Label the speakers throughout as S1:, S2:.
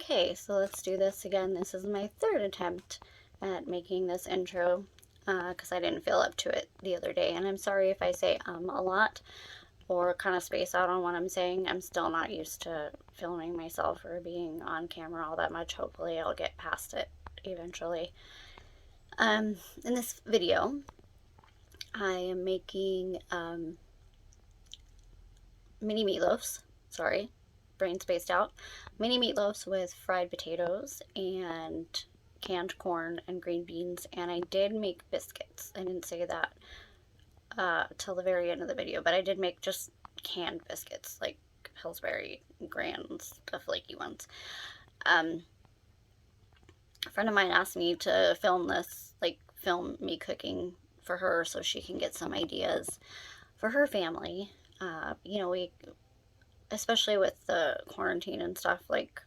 S1: Okay, so let's do this again. This is my third attempt at making this intro because I didn't feel up to it the other day, and I'm sorry if I say a lot or kind of space out on what I'm saying. I'm still not used to filming myself or being on camera all that much. Hopefully I'll get past it eventually. In this video, I am making mini meatloafs. Sorry, brain spaced out. Mini meatloafs with fried potatoes and canned corn and green beans, and I did make biscuits. I didn't say that till the very end of the video, but I did make just canned biscuits, like Pillsbury Grands, the flaky ones. A friend of mine asked me to film this, like film me cooking for her so she can get some ideas for her family. You know, especially with the quarantine and stuff, like,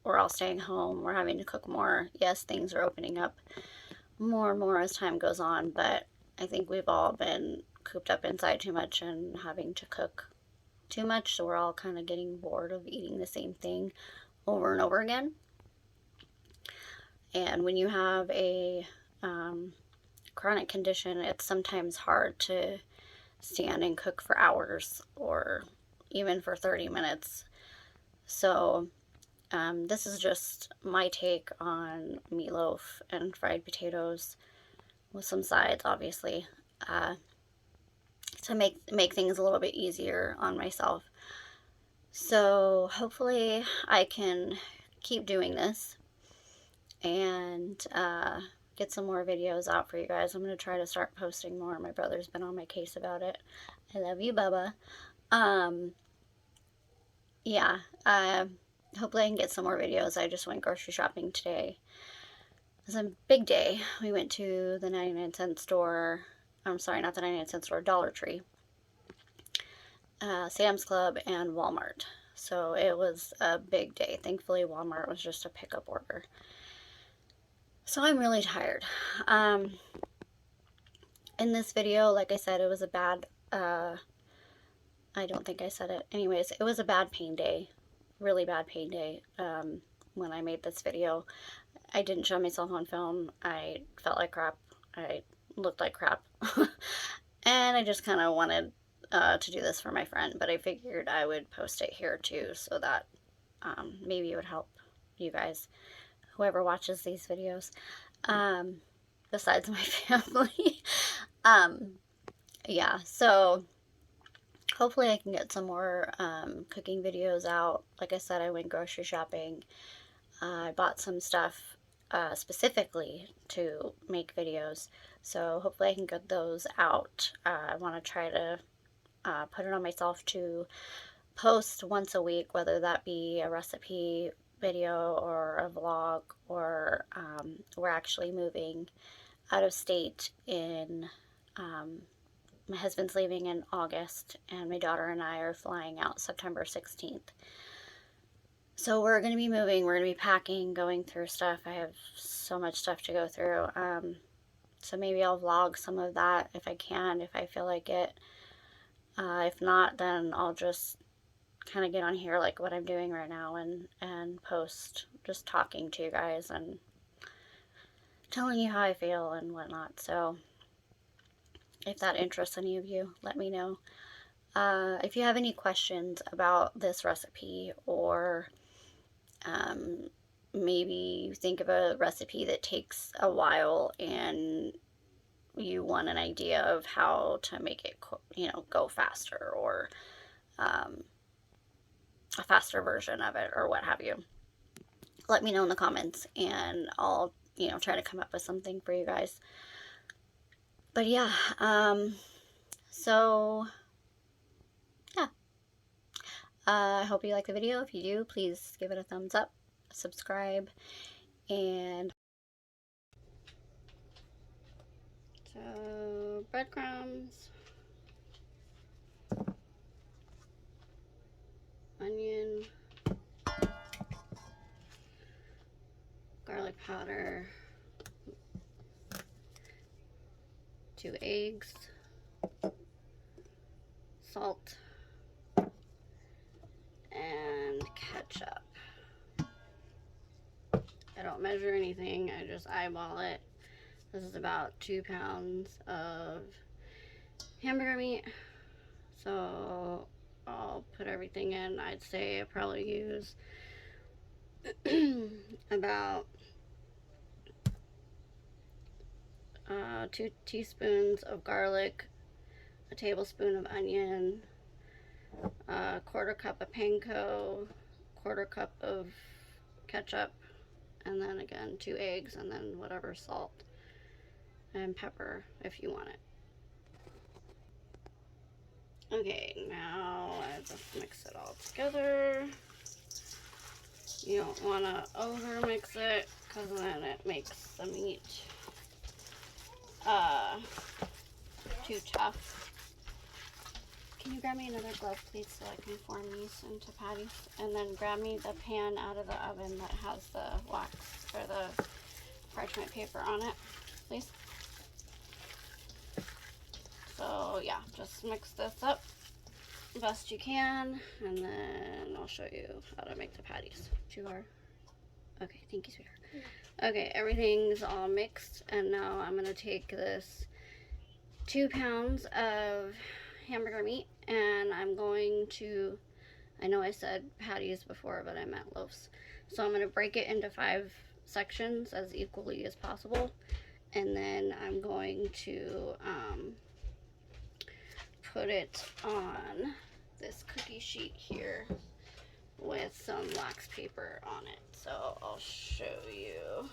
S1: we're all staying home, we're having to cook more. Yes, things are opening up more and more as time goes on, but I think we've all been cooped up inside too much and having to cook too much, so we're all kind of getting bored of eating the same thing over and over again. And when you have a chronic condition, it's sometimes hard to stand and cook for hours or even for 30 minutes. So this is just my take on meatloaf and fried potatoes with some sides, obviously, to make things a little bit easier on myself. So hopefully I can keep doing this and get some more videos out for you guys. I'm going to try to start posting more. My brother's been on my case about it. I love you, Bubba. Yeah, hopefully I can get some more videos. I just went grocery shopping today. It was a big day. We went to the 99-cent store. I'm sorry, not the 99-cent store, Dollar Tree, Sam's Club, and Walmart. So it was a big day. Thankfully, Walmart was just a pickup order. So I'm really tired. In this video, like I said, it was a bad, I don't think I said it. Anyways, it was a bad pain day. Really bad pain day when I made this video. I didn't show myself on film. I felt like crap. I looked like crap. And I just kind of wanted to do this for my friend, but I figured I would post it here too so that maybe it would help you guys, whoever watches these videos, besides my family. Yeah, so hopefully I can get some more cooking videos out. Like I said, I went grocery shopping. I bought some stuff specifically to make videos, so hopefully I can get those out. I want to try to put it on myself to post once a week, whether that be a recipe video or a vlog, or we're actually moving out of state in my husband's leaving in August, and my daughter and I are flying out September 16th. So we're going to be moving, we're going to be packing, going through stuff. I have so much stuff to go through. So maybe I'll vlog some of that if I can, if I feel like it. If not, then I'll just kind of get on here like what I'm doing right now and post, just talking to you guys and telling you how I feel and whatnot. So if that interests any of you, let me know. If you have any questions about this recipe, or maybe you think of a recipe that takes a while and you want an idea of how to make it, you know, go faster, or a faster version of it, or what have you, let me know in the comments and I'll, you know, try to come up with something for you guys. But yeah, so yeah, I hope you like the video. If you do, please give it a thumbs up, subscribe, and so breadcrumbs, onion, garlic powder, 2 eggs, salt, and ketchup. don't measure anything, I just eyeball it. This is about 2 pounds of hamburger meat. So I'll put everything in. I'd say I probably use about 2 teaspoons of garlic, a tablespoon of onion, a quarter cup of panko, quarter cup of ketchup, and then again 2 eggs, and then whatever salt and pepper if you want it. Okay, now I just mix it all together. You don't want to over mix it because then it makes the meat too tough. Can you grab me another glove, please, so I can form these into patties? And then grab me the pan out of the oven that has the wax or the parchment paper on it, please. So yeah, just mix this up best you can, and then I'll show you how to make the patties. Too hard? Okay, thank you, sweetheart. Okay, everything's all mixed, and now I'm gonna take this 2 pounds of hamburger meat, and I'm going to, I know I said patties before, but I meant loaves. So I'm gonna break it into 5 sections as equally as possible, and then I'm going to put it on this cookie sheet here with some wax paper on it. So I'll show you.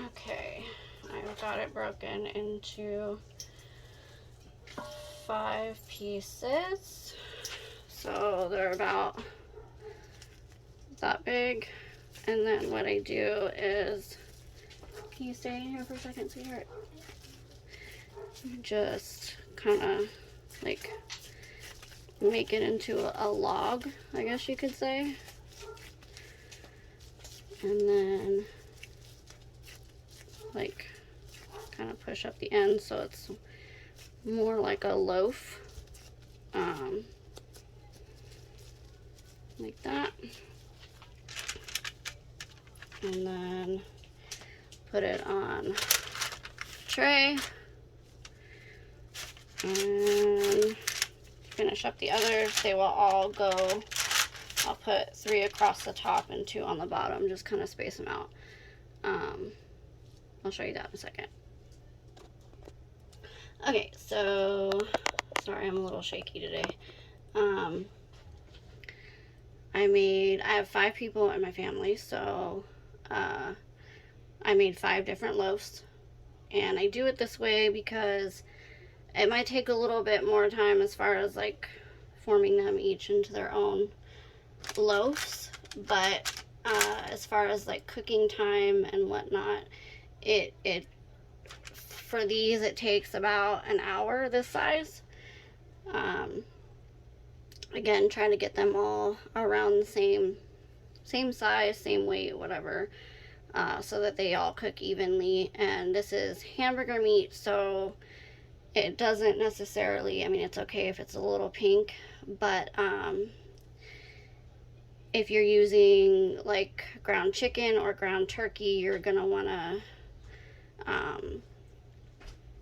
S1: Okay, I've got it broken into 5 pieces. So they're about that big. And then what I do is, can you stay in here for a second, sweetheart? Just kind of like make it into a log, I guess you could say. And then like kind of push up the end so it's more like a loaf, like that. And then put it on tray and finish up the others. They will all go, I'll put 3 across the top and 2 on the bottom, just kind of space them out. I'll show you that in a second. Okay, so sorry, I'm a little shaky today. I have 5 people in my family, so I made 5 different loaves, and I do it this way because it might take a little bit more time as far as like forming them each into their own loaves, but as far as like cooking time and whatnot, it for these it takes about an hour this size. Again, trying to get them all around the same size, same weight, whatever, so that they all cook evenly. And this is hamburger meat, so it doesn't necessarily, I mean, it's okay if it's a little pink, but if you're using like ground chicken or ground turkey, you're gonna want to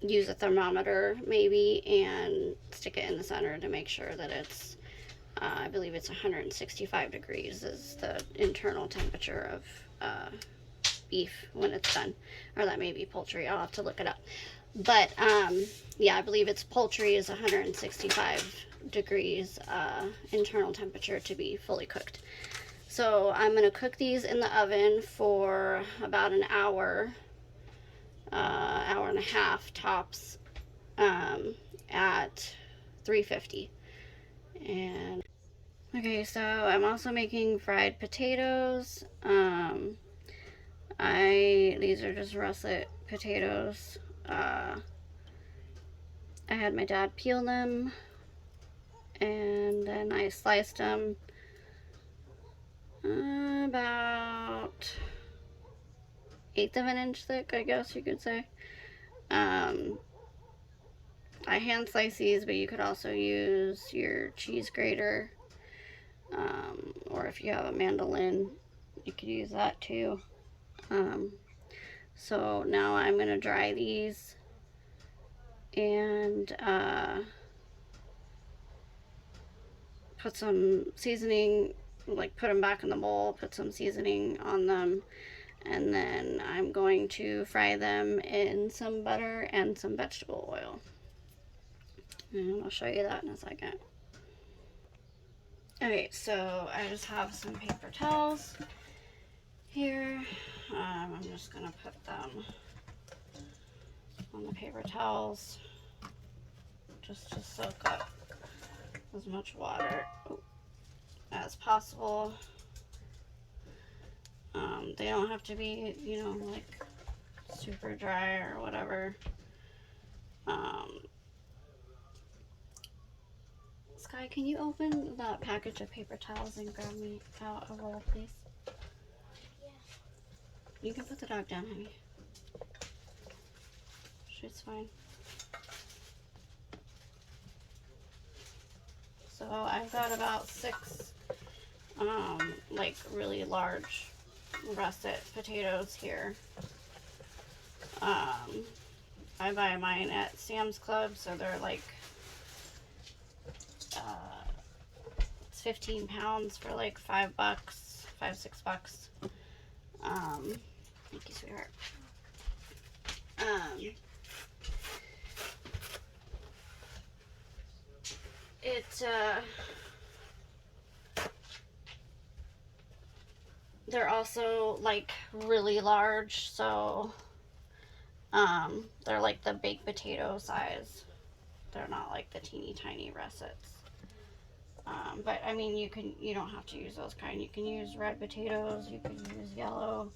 S1: use a thermometer maybe and stick it in the center to make sure that it's I believe it's 165 degrees is the internal temperature of beef when it's done, or that may be poultry. I'll have to look it up, but yeah, I believe it's poultry is 165 degrees internal temperature to be fully cooked. So I'm going to cook these in the oven for about an hour, hour and a half tops, at 350. And okay, so I'm also making fried potatoes. These are just russet potatoes. I had my dad peel them, and then I sliced them about 1/8 of an inch thick, I guess you could say. I'll I hand slice these, but you could also use your cheese grater, or if you have a mandolin, you could use that too. So now I'm going to dry these and put some seasoning, like put them back in the bowl, put some seasoning on them, and then I'm going to fry them in some butter and some vegetable oil. And I'll show you that in a second. Okay, so I just have some paper towels here. I'm just gonna put them on the paper towels just to soak up as much water as possible. They don't have to be, you know, like super dry or whatever. Sky, can you open that package of paper towels and grab me out a roll, please? Yeah. You can put the dog down, honey. She's fine. So I've got about 6 like really large russet potatoes here. I buy mine at Sam's Club, so they're like it's 15 pounds for like $5, $6. Thank you, sweetheart. They're also like really large, so they're like the baked potato size. They're not like the teeny tiny russets. But I mean, you don't have to use those kind. You can use red potatoes, you can use yellow.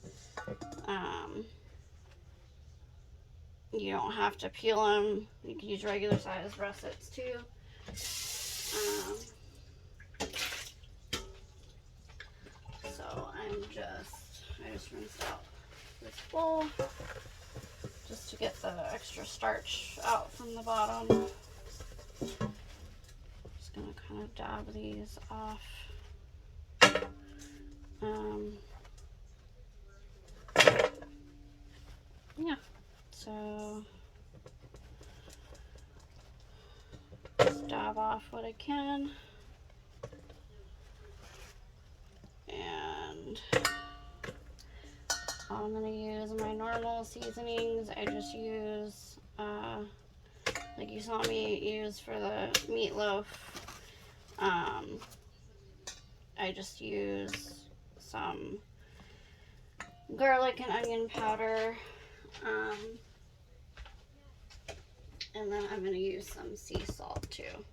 S1: You don't have to peel them. You can use regular size russets too. So I just rinsed out this bowl just to get the extra starch out from the bottom. Just gonna kind of dab these off. Yeah, so just dab off what I can. And I'm gonna use my normal seasonings. I just use, like you saw me use for the meatloaf. I just use some garlic and onion powder. And then I'm gonna use some sea salt too.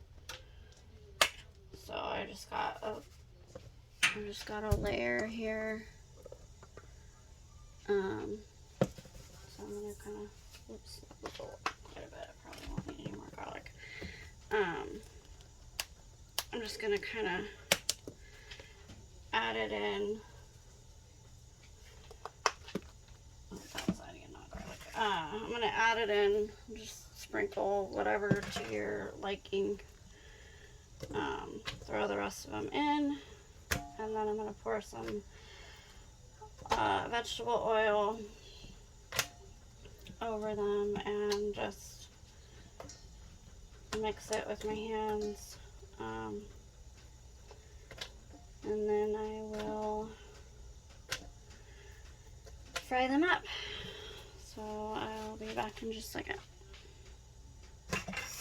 S1: So I just got a layer here. So I'm gonna kind of, oops, quite a bit. I probably won't need any more garlic. I'm just gonna kind of add it in. Oh, that was onion, not garlic. I'm gonna add it in. Just sprinkle whatever to your liking. Throw the rest of them in, and then I'm gonna pour some vegetable oil over them and just mix it with my hands. And then I will fry them up. So I'll be back in just a second.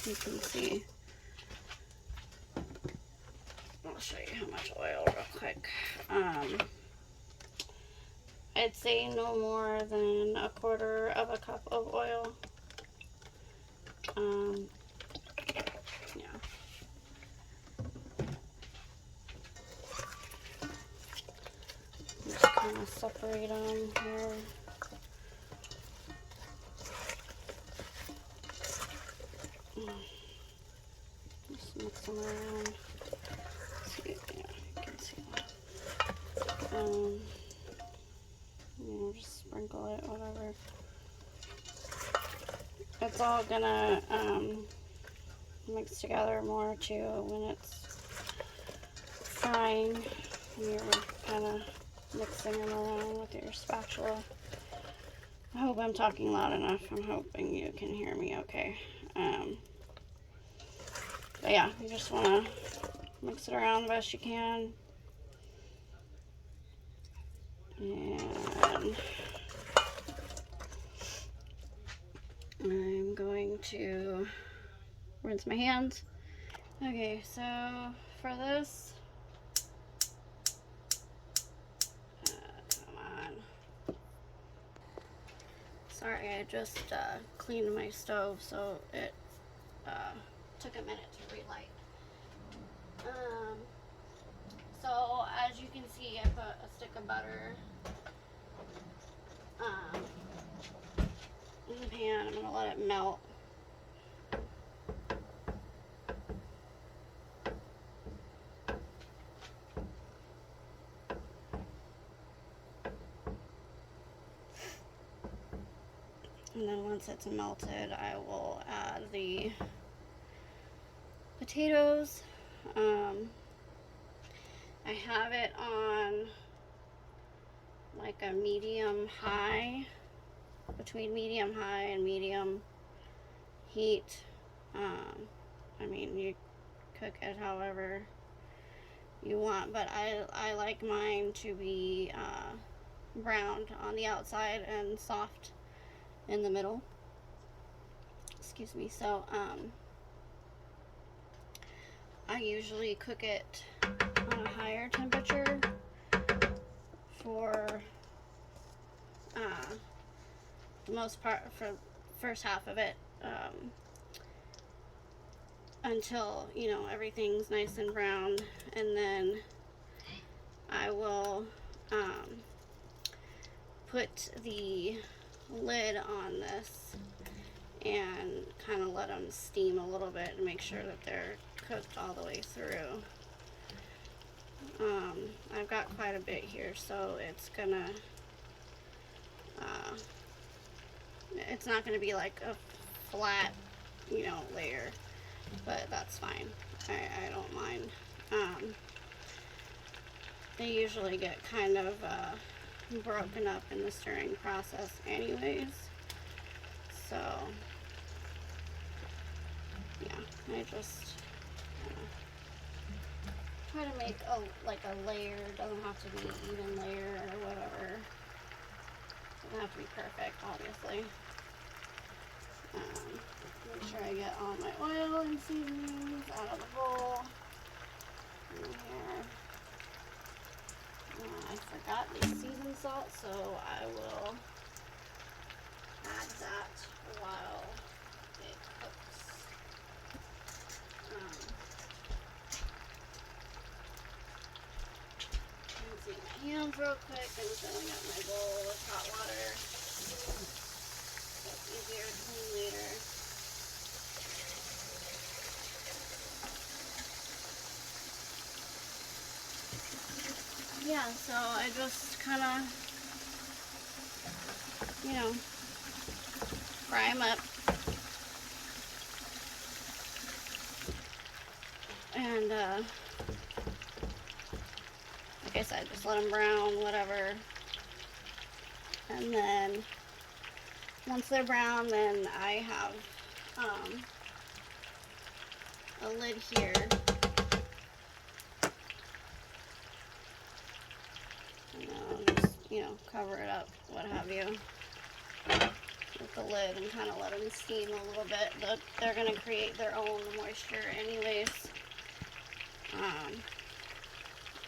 S1: You can see. I'll show you how much oil real quick. I'd say no more than 1/4 cup of oil. Yeah. Just kind of separate them here. Just mix them around. See, yeah, you can see that. You know, just sprinkle it, whatever. It's all gonna mix together more too when it's frying. You're kind of mixing them around with your spatula. I hope I'm talking loud enough. I'm hoping you can hear me okay. But yeah, you just want to mix it around the best you can. And I'm going to rinse my hands. Okay, so for this, come on. Sorry, I just cleaned my stove, so it took a minute to relight. So as you can see, I put a stick of butter in the pan. I'm gonna let it melt. And then once it's melted, I will add the potatoes. I have it on like a medium high, between medium high and medium heat. I mean, you cook it however you want, but I like mine to be browned on the outside and soft in the middle. Excuse me. So I usually cook it on a higher temperature for the most part, for the first half of it, until, you know, everything's nice and brown, and then I will put the lid on this and kind of let them steam a little bit and make sure that they're cooked all the way through. I've got quite a bit here, so it's gonna it's not gonna be like a flat, you know, layer, but that's fine. I don't mind. They usually get kind of broken up in the stirring process anyways, so yeah, I just try to make like a layer. It doesn't have to be an even layer or whatever. It doesn't have to be perfect, obviously. Make sure I get all my oil and seasonings out of the bowl. In here. I forgot the seasoned salt, so I will add that while it cooks. Rinsing my hands real quick and filling up my bowl with hot water. It's easier to clean later. Yeah, so I just kind of, you know, fry them up. And, like I said, just let them brown, whatever. And then, once they're brown, then I have a lid here. And then I'll just, you know, cover it up, what have you, with the lid and kind of let them steam a little bit. They're going to create their own moisture anyways.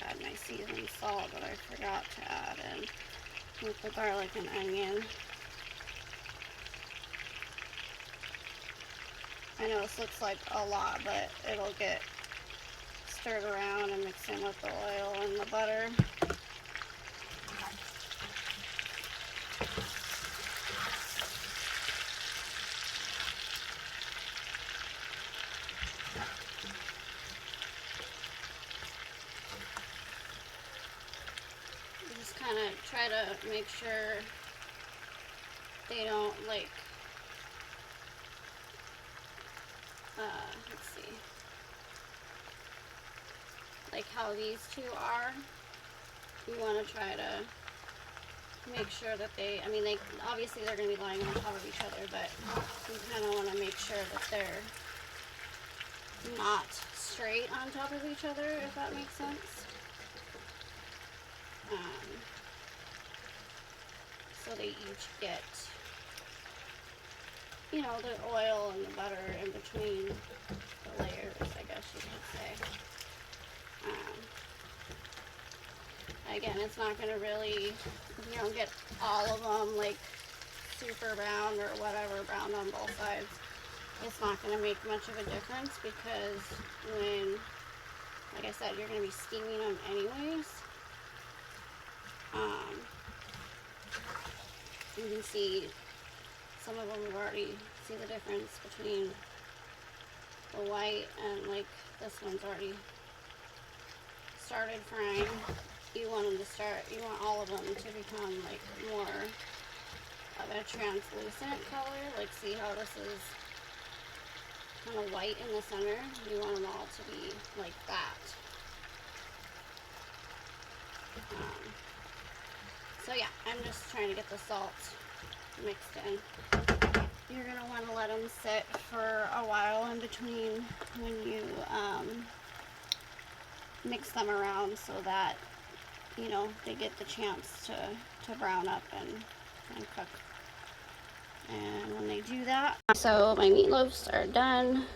S1: Add my seasoned salt that I forgot to add in with the garlic and onion. I know this looks like a lot, but it'll get stirred around and mixed in with the oil and the butter. Just kind of try to make sure they don't, like, let's see, like how these two are. You want to try to make sure that they, I mean, they obviously they're going to be lying on top of each other, but you kind of want to make sure that they're not straight on top of each other, if that makes sense. So they each get, you know, the oil and the butter in between the layers, I guess you could say. Again, it's not going to really, you don't get all of them like super brown or whatever, brown on both sides. It's not going to make much of a difference because when, like I said, you're going to be steaming them anyways. You can see some of them have already see the difference between the white and like this one's already started frying. You want them to start, you want all of them to become like more of a translucent color. Like see how this is kind of white in the center? You want them all to be like that. So yeah, I'm just trying to get the salt mixed in. You're going to want to let them sit for a while in between when you mix them around so that, you know, they get the chance to brown up and cook. And when they do that, so my meatloafs are done.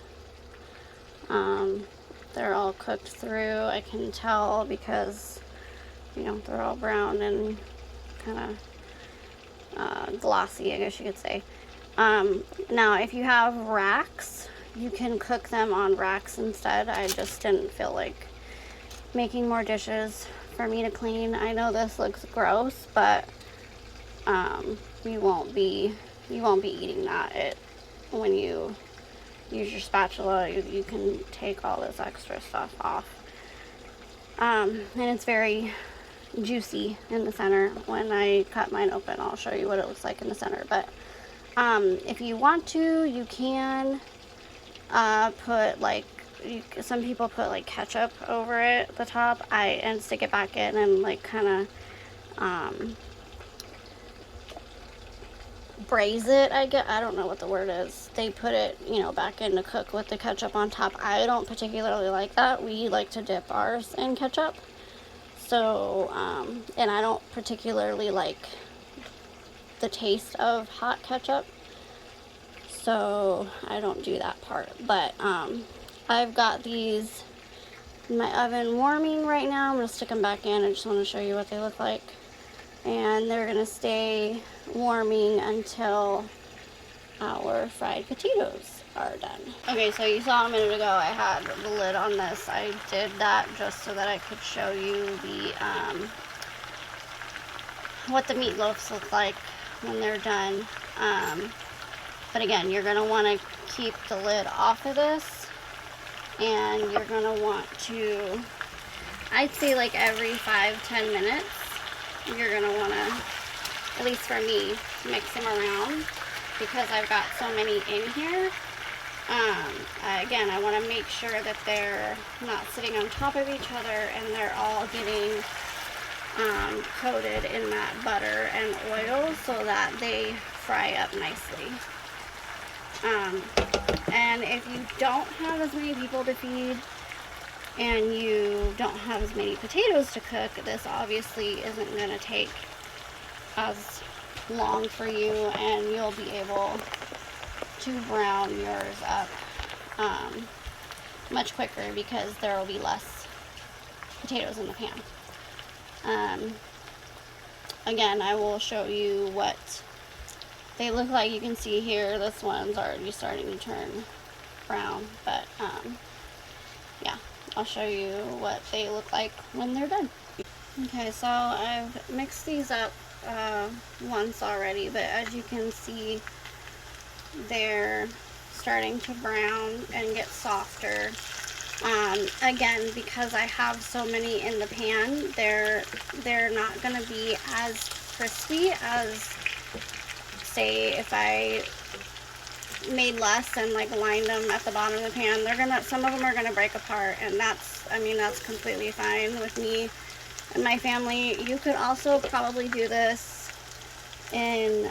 S1: They're all cooked through. I can tell because, you know, they're all brown and kind of glossy, I guess you could say. Now, if you have racks, you can cook them on racks instead. I just didn't feel like making more dishes for me to clean. I know this looks gross, but you won't be eating that. When you use your spatula, you can take all this extra stuff off. And it's very juicy in the center. When I cut mine open, I'll show you what it looks like in the center. But if you want to, you can put like, some people put like ketchup over it at the top. And stick it back in and like kind of braise it, I don't know what the word is. They put it, you know, back in to cook with the ketchup on top. I don't particularly like that. We like to dip ours in ketchup. So, and I don't particularly like the taste of hot ketchup, so I don't do that part. But I've got these in my oven warming right now. I'm going to stick them back in. I just want to show you what they look like. And they're going to stay warming until our fried potatoes are done. Okay, so you saw a minute ago I had the lid on this. I did that just so that I could show you the what the meatloafs look like when they're done. But again, you're going to want to keep the lid off of this, and you're going to want to, I'd say like every 5-10 minutes, you're going to want to, at least for me, mix them around because I've got so many in here. Again, I want to make sure that they're not sitting on top of each other and they're all getting coated in that butter and oil so that they fry up nicely. And if you don't have as many people to feed and you don't have as many potatoes to cook, this obviously isn't going to take as long for you, and you'll be able to brown yours up much quicker because there will be less potatoes in the pan. Again, I will show you what they look like. You can see here, this one's already starting to turn brown, but yeah, I'll show you what they look like when they're done. Okay, so I've mixed these up once already, but as you can see, they're starting to brown and get softer. Again, because I have so many in the pan, they're not going to be as crispy as, say, if I made less and like lined them at the bottom of the pan, some of them are gonna break apart, and that's completely fine with me and my family. You could also probably do this in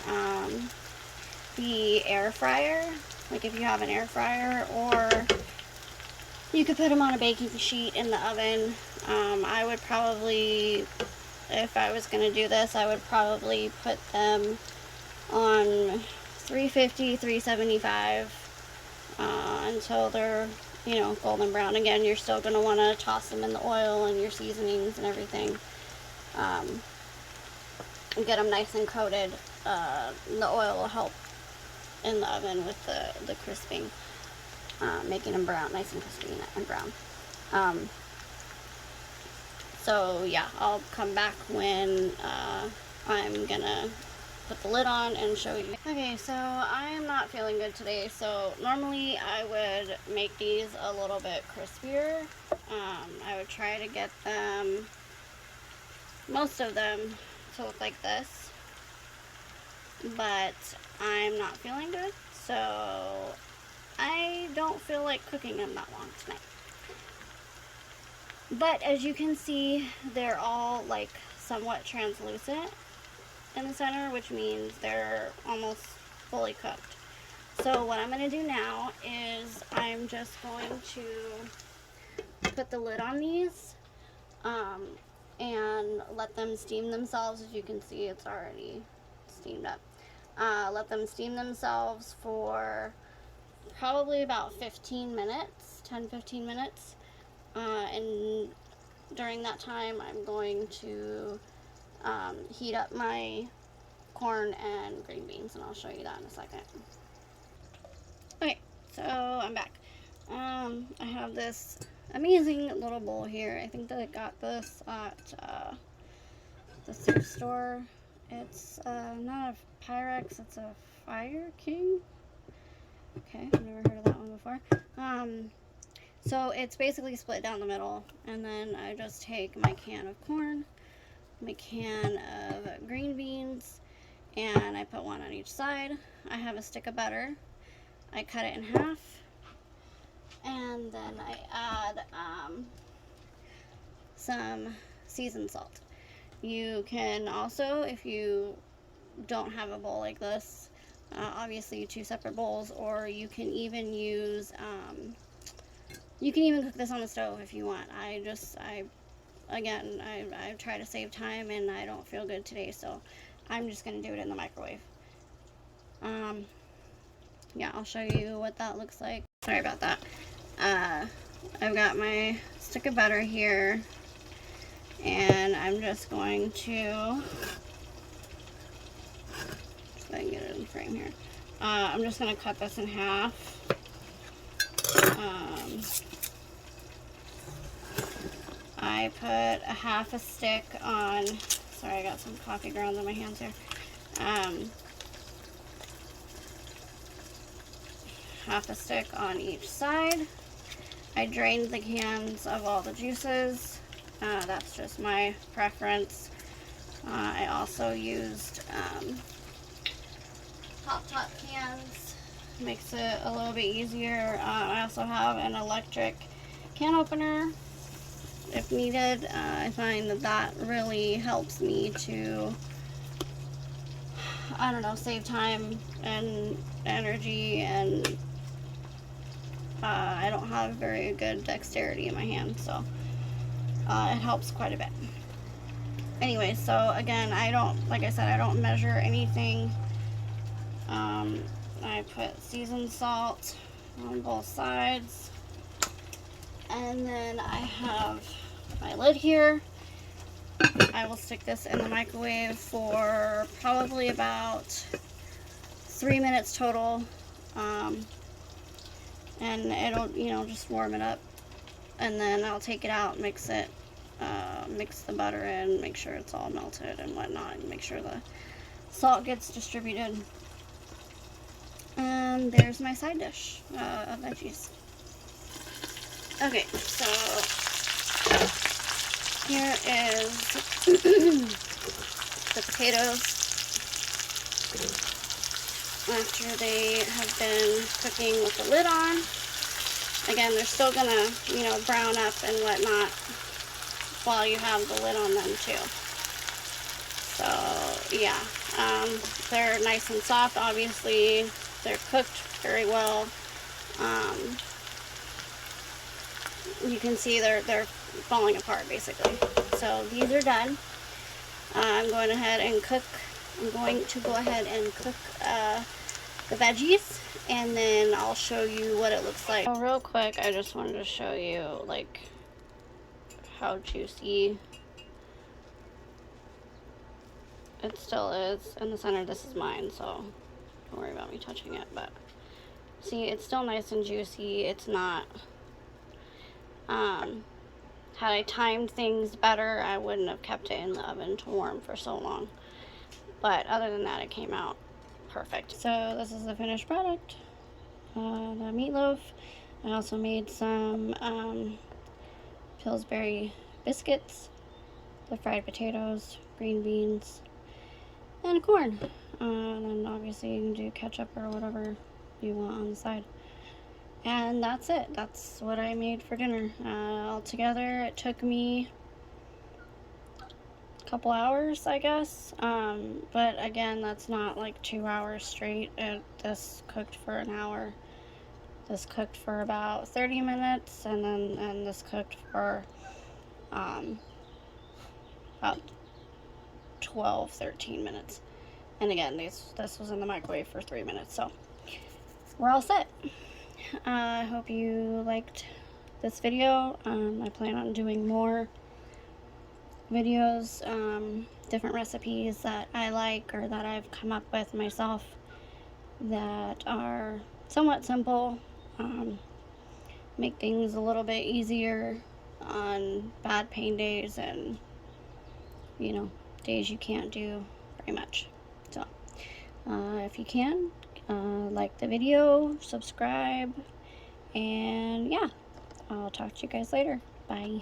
S1: the air fryer, like if you have an air fryer, or you could put them on a baking sheet in the oven. I would probably, if I was gonna do this, I would probably put them on 350, 375 until they're, you know, golden brown. Again, you're still going to want to toss them in the oil and your seasonings and everything, and get them nice and coated. The oil will help in the oven with the crisping, making them brown, nice and crispy and brown. So yeah, I'll come back when I'm gonna put the lid on and show you. Okay, so I am not feeling good today, so normally I would make these a little bit crispier. I would try to get them, most of them, to look like this, but I'm not feeling good, so I don't feel like cooking them that long tonight. But as you can see, they're all like somewhat translucent in the center, which means they're almost fully cooked. So what I'm going to do now is I'm just going to put the lid on these and let them steam themselves. As you can see, it's already steamed up. Let them steam themselves for probably about 15 minutes, 10-15 minutes, and during that time I'm going to heat up my corn and green beans, and I'll show you that in a second. Okay, so I'm back. I have this amazing little bowl here. I think that I got this at the thrift store. It's not a Pyrex, it's a Fire King. Okay, I've never heard of that one before. So it's basically split down the middle, and then I just take my can of corn, my can of green beans, and I put one on each side. I have a stick of butter. I cut it in half, and then I add some seasoned salt. You can also, if you don't have a bowl like this, obviously 2 separate bowls, or you can even use, you can even cook this on the stove if you want. I try to save time, and I don't feel good today, so I'm just going to do it in the microwave. Yeah, I'll show you what that looks like. Sorry about that. I've got my stick of butter here, and I'm just going to, so I can get it in frame here. I'm just going to cut this in half. I put a half a stick on, sorry, I got some coffee grounds on my hands here. Half a stick on each side. I drained the cans of all the juices. That's just my preference. I also used hot top cans. Makes it a little bit easier. I also have an electric can opener if needed. I find that really helps me to, I don't know, save time and energy, and I don't have very good dexterity in my hand, so it helps quite a bit. Anyway, so again, like I said, I don't measure anything. I put seasoned salt on both sides, and then I have my lid here. I will stick this in the microwave for probably about 3 minutes total, and it'll, you know, just warm it up, and then I'll take it out, mix it, mix the butter in, make sure it's all melted and whatnot, and make sure the salt gets distributed. And there's my side dish of veggies. Okay, so here is the potatoes. after they have been cooking with the lid on. Again, they're still gonna, you know, brown up and whatnot while you have the lid on them too. So yeah, they're nice and soft. Obviously, they're cooked very well. You can see they're falling apart basically. So these are done. I'm going ahead and cook. I'm going to go ahead and cook the veggies, and then I'll show you what it looks like. So real quick, I just wanted to show you like how juicy it still is. In the center, this is mine, so don't worry about me touching it. But see, it's still nice and juicy. It's not. Had I timed things better, I wouldn't have kept it in the oven to warm for so long. But other than that, it came out perfect. So this is the finished product. The meatloaf. I also made some Pillsbury biscuits, the fried potatoes, green beans, and corn. And then obviously you can do ketchup or whatever you want on the side. And that's it. That's what I made for dinner. Altogether, it took me a couple hours, I guess. But again, that's not like 2 hours straight. This cooked for an hour. This cooked for about 30 minutes, and this cooked for about 12, 13 minutes. And again, this was in the microwave for 3 minutes, so we're all set. I hope you liked this video. I plan on doing more videos, different recipes that I like or that I've come up with myself that are somewhat simple, make things a little bit easier on bad pain days and, you know, days you can't do very much. So if you can, like the video, subscribe, and yeah, I'll talk to you guys later. Bye.